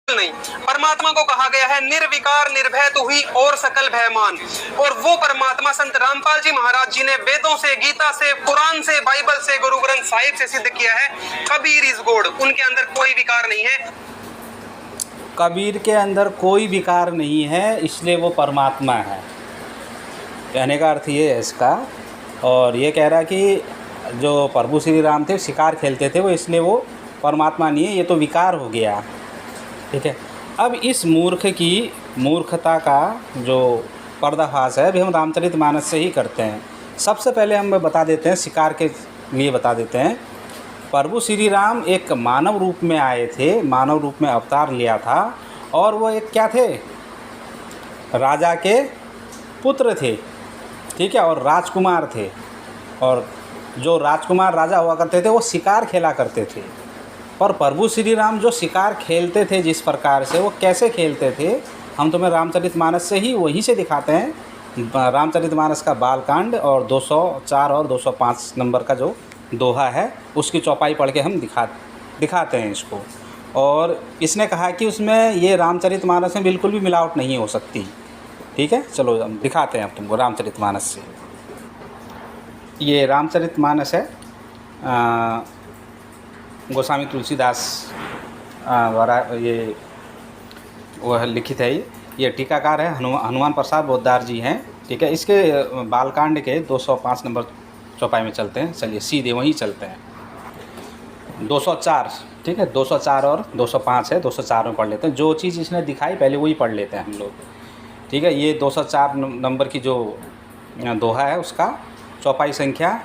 नहीं। परमात्मा को कहा गया है निर्विकार निर्भय तू ही और सकल भयमान। और वो परमात्मा संत रामपाल जी महाराज जी ने वेदों से, गीता से, कुरान से, बाइबल से, गुरु ग्रंथ साहिब से सिद्ध किया है। कबीर इज गॉड, उनके अंदर कोई विकार नहीं है। कबीर के अंदर कोई विकार नहीं है, इसलिए वो परमात्मा है। कहने का अर्थ ये है इसका। और ये कह रहा है कि जो प्रभु श्री राम थे शिकार खेलते थे वो, इसलिए वो परमात्मा नहीं है, ये तो विकार हो गया। ठीक है। अब इस मूर्ख की मूर्खता का जो पर्दाफाश है अभी हम रामचरितमानस से ही करते हैं। सबसे पहले हम बता देते हैं, शिकार के लिए बता देते हैं। प्रभु श्री राम एक मानव रूप में आए थे, मानव रूप में अवतार लिया था। और वो एक क्या थे, राजा के पुत्र थे। ठीक है। और राजकुमार थे। और जो राजकुमार राजा हुआ करते थे वो शिकार खेला करते थे। और प्रभु श्री राम जो शिकार खेलते थे जिस प्रकार से, वो कैसे खेलते थे हम तुम्हें रामचरितमानस से ही वहीं से दिखाते हैं। रामचरितमानस का बालकांड और 204 और 205 नंबर का जो दोहा है उसकी चौपाई पढ़ के हम दिखाते हैं इसको। और इसने कहा कि उसमें ये रामचरितमानस में बिल्कुल भी मिलावट नहीं हो सकती। ठीक है। चलो हम दिखाते हैं अब तुमको रामचरितमानस से। ये रामचरितमानस है, गोस्वामी तुलसीदास द्वारा ये वह लिखित है। ये टीकाकार है हनुमान प्रसाद पोद्दार जी हैं। ठीक है। इसके बालकांड के 205 नंबर चौपाई में चलते हैं। चलिए सीधे वहीं चलते हैं। 204, ठीक है। 204 और 205 है, 204 में पढ़ लेते हैं। जो चीज़ इसने दिखाई पहले वही पढ़ लेते हैं हम लोग। ठीक है। ये 204 नंबर की जो दोहा है उसका चौपाई संख्या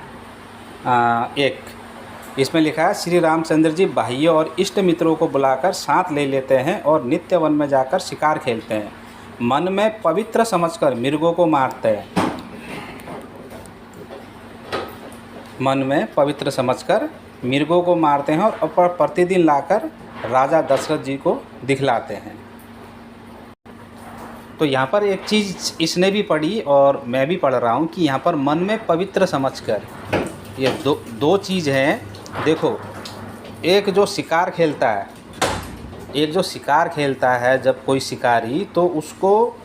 1, इसमें लिखा है, श्री रामचंद्र जी बाह्य और इष्ट मित्रों को बुलाकर साथ ले लेते हैं और नित्य वन में जाकर शिकार खेलते हैं। मन में पवित्र समझकर मृगों को मारते हैं। मन में पवित्र समझकर मृगों को मारते हैं और प्रतिदिन लाकर राजा दशरथ जी को दिखलाते हैं। तो यहाँ पर एक चीज़ इसने भी पढ़ी और मैं भी पढ़ रहा हूँ कि यहाँ पर मन में पवित्र समझकर, ये दो चीज़ हैं। देखो, एक जो शिकार खेलता है, एक जो शिकार खेलता है जब कोई शिकारी, तो उसको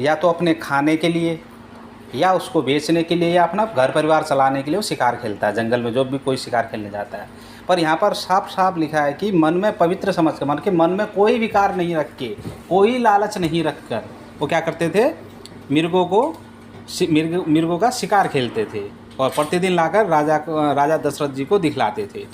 या तो अपने खाने के लिए या उसको बेचने के लिए या अपना घर परिवार चलाने के लिए वो शिकार खेलता है। जंगल में जो भी कोई शिकार खेलने जाता है। पर यहाँ पर साफ साफ लिखा है कि मन में पवित्र समझ कर, मन के मन में कोई विकार नहीं रख के, कोई लालच नहीं रख कर वो क्या करते थे, मृगों का शिकार खेलते थे और प्रतिदिन लाकर राजा दशरथ जी को दिखलाते थे।